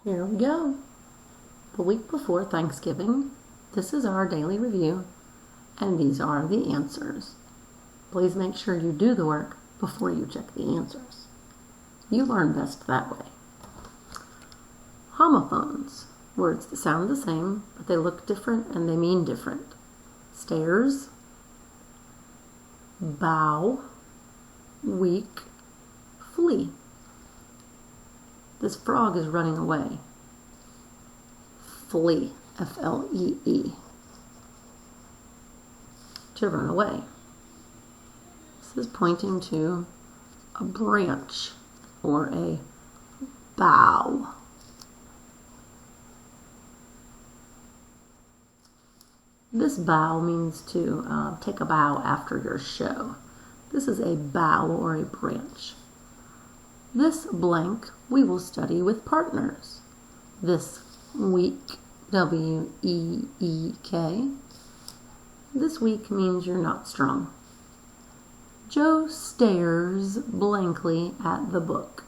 Here we go. The week before Thanksgiving, this is our daily review, and these are the answers. Please make sure you do the work before you check the answers. You learn best that way. Homophones, words that sound the same, but they look different and they mean different. Stairs, bow, week, flee. This frog is running away. Flee, F-L-E-E. To run away. This is pointing to a branch or a bough. This bow means to take a bow after your show. This is a bough or a branch. This blank we will study with partners. This week, W-E-E-K. This week means you're not strong. Joe stares blankly at the book.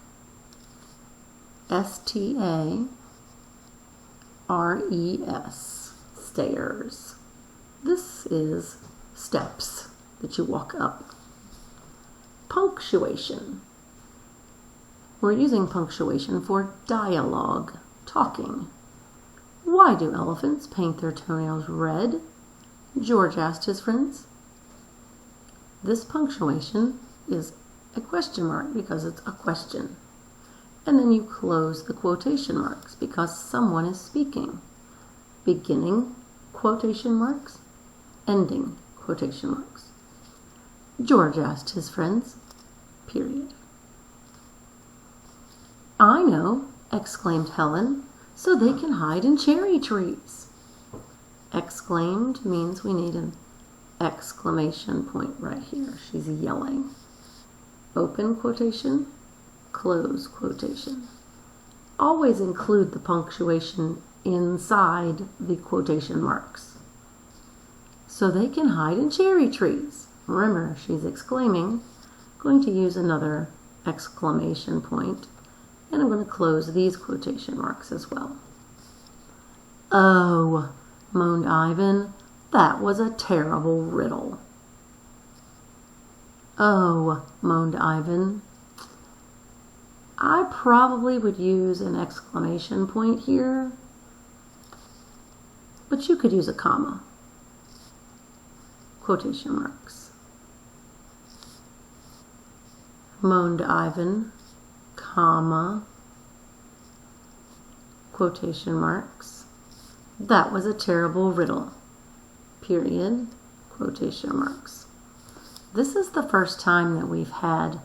S-T-A-R-E-S. Stairs. This is steps that you walk up. Punctuation. We're using punctuation for dialogue, talking. Why do elephants paint their toenails red? George asked his friends. This punctuation is a question mark because it's a question. And then you close the quotation marks because someone is speaking. Beginning quotation marks, ending quotation marks. George asked his friends, period. I know, exclaimed Helen, so they can hide in cherry trees. Exclaimed means we need an exclamation point right here. She's yelling. Open quotation, close quotation. Always include the punctuation inside the quotation marks. So they can hide in cherry trees. Remember, she's exclaiming. I'm going to use another exclamation point, and I'm going to close these quotation marks as well. Oh, moaned Ivan, that was a terrible riddle. Oh, moaned Ivan. I probably would use an exclamation point here, but you could use a comma. Quotation marks. Moaned Ivan, comma, quotation marks. That was a terrible riddle. Period, quotation marks. This is the first time that we've had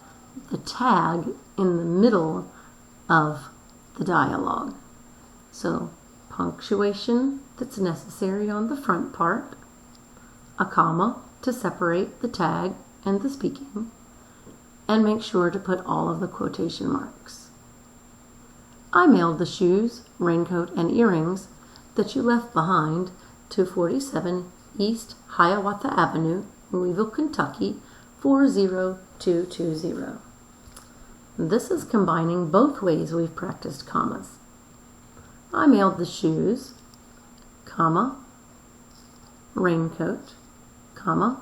the tag in the middle of the dialogue. So, punctuation that's necessary on the front part, a comma to separate the tag and the speaking, and make sure to put all of the quotation marks. I mailed the shoes, raincoat, and earrings that you left behind to 47 East Hiawatha Avenue, Louisville, Kentucky, 40220. This is combining both ways we've practiced commas. I mailed the shoes, comma, raincoat, comma,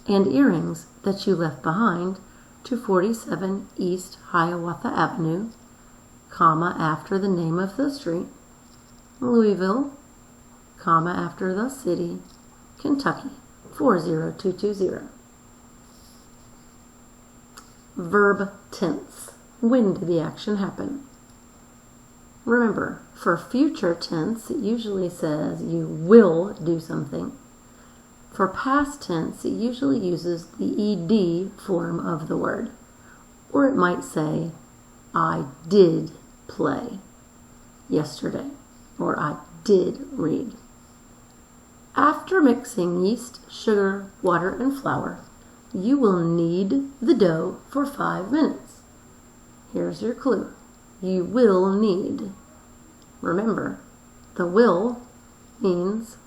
and earrings that you left behind to 47 East Hiawatha Avenue, comma, after the name of the street, Louisville, comma, after the city, Kentucky, 40220. Verb tense. When did the action happen? Remember, for future tense, it usually says you will do something. For past tense, it usually uses the ed form of the word. Or it might say, I did play yesterday, or I did read. After mixing yeast, sugar, water, and flour, you will knead the dough for 5 minutes. Here's your clue. You will knead. Remember, the will means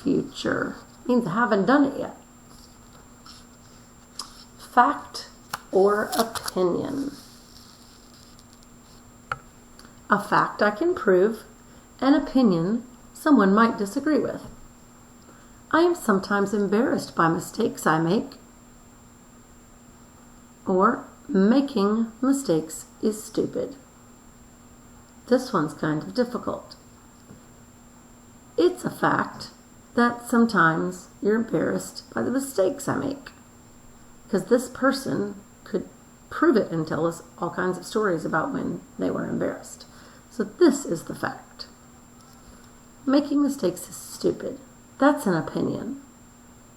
future. Means I haven't done it yet. Fact or opinion. a fact I can prove, an opinion someone might disagree with. I am sometimes embarrassed by mistakes I make. Or, making mistakes is stupid. This one's kind of difficult. It's a fact that sometimes you're embarrassed by the mistakes I make. Because this person could prove it and tell us all kinds of stories about when they were embarrassed. So this is the fact. Making mistakes is stupid. That's an opinion.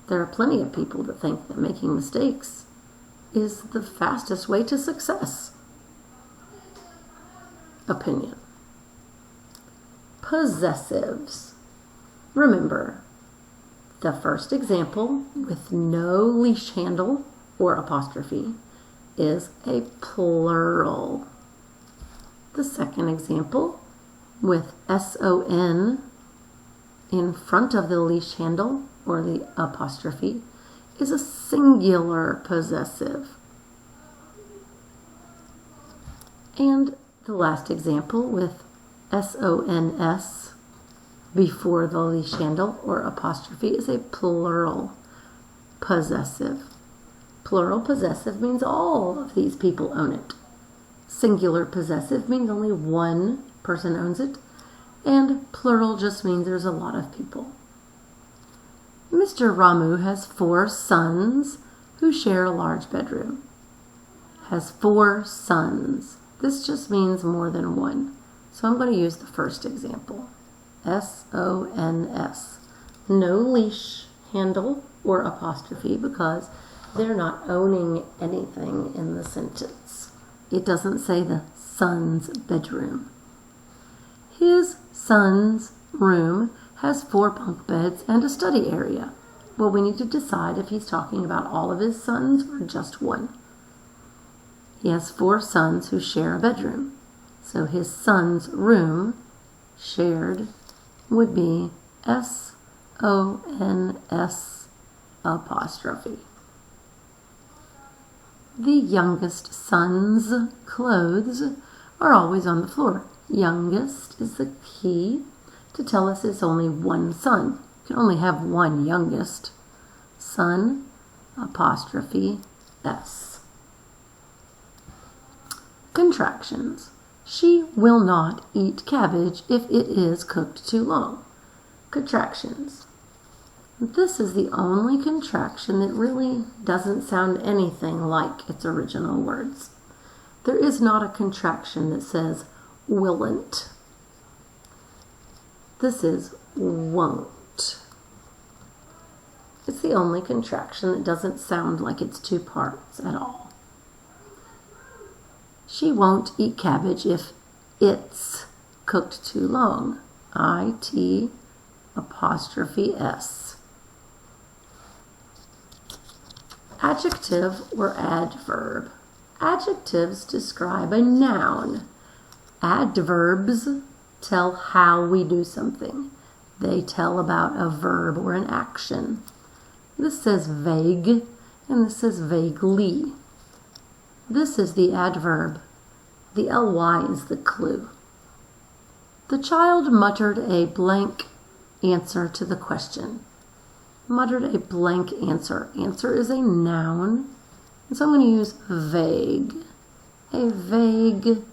There are plenty of people that think that making mistakes is the fastest way to success. Opinion. Possessives. Remember, the first example with no leash handle or apostrophe is a plural. The second example with S-O-N in front of the leash handle or the apostrophe is a singular possessive. And the last example with S-O-N-S before the leash handle or apostrophe is a plural possessive. Plural possessive means all of these people own it. Singular possessive means only one person owns it. And plural just means there's a lot of people. Mr. Ramu has 4 sons who share a large bedroom. Has 4 sons. This just means more than one. So I'm going to use the first example. S-O-N-S. No leash handle or apostrophe because they're not owning anything in the sentence. It doesn't say the son's bedroom. His son's room has 4 bunk beds and a study area. Well, we need to decide if he's talking about all of his sons or just one. He has 4 sons who share a bedroom. So his son's room, shared, would be S-O-N-S apostrophe. The youngest son's clothes are always on the floor. Youngest is the key to tell us it's only one son. You can only have one youngest. Son, apostrophe, S. Contractions. She will not eat cabbage if it is cooked too long. Contractions. This is the only contraction that really doesn't sound anything like its original words. There is not a contraction that says willn't. This is won't. It's the only contraction that doesn't sound like it's 2 parts at all. She won't eat cabbage if it's cooked too long. I-T apostrophe S. Adjective or adverb. Adjectives describe a noun. Adverbs tell how we do something. They tell about a verb or an action. This says vague, and this says vaguely. This is the adverb. The ly is the clue. The child muttered a blank answer to the question. Muttered a blank answer. Answer is a noun, and so I'm going to use vague. A vague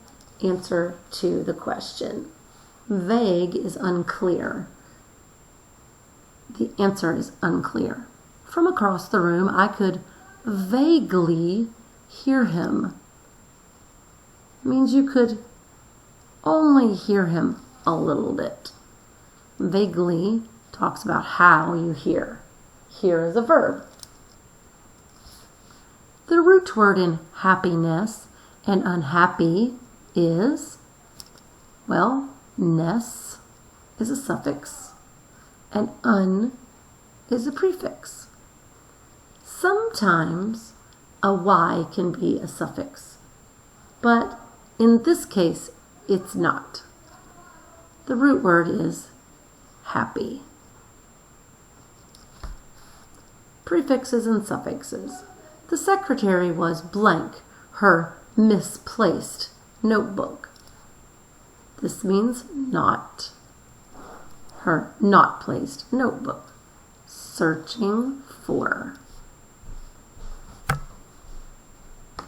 answer to the question. Vague is unclear. The answer is unclear. From across the room, I could vaguely hear him. It means you could only hear him a little bit. Vaguely talks about how you hear. Hear is a verb. The root word in happiness and unhappy is, well, ness is a suffix and un is a prefix. Sometimes a y can be a suffix, but in this case it's not. The root word is happy. Prefixes and suffixes. The secretary was blank, her misplaced notebook. This means not. Her not placed notebook. Searching for.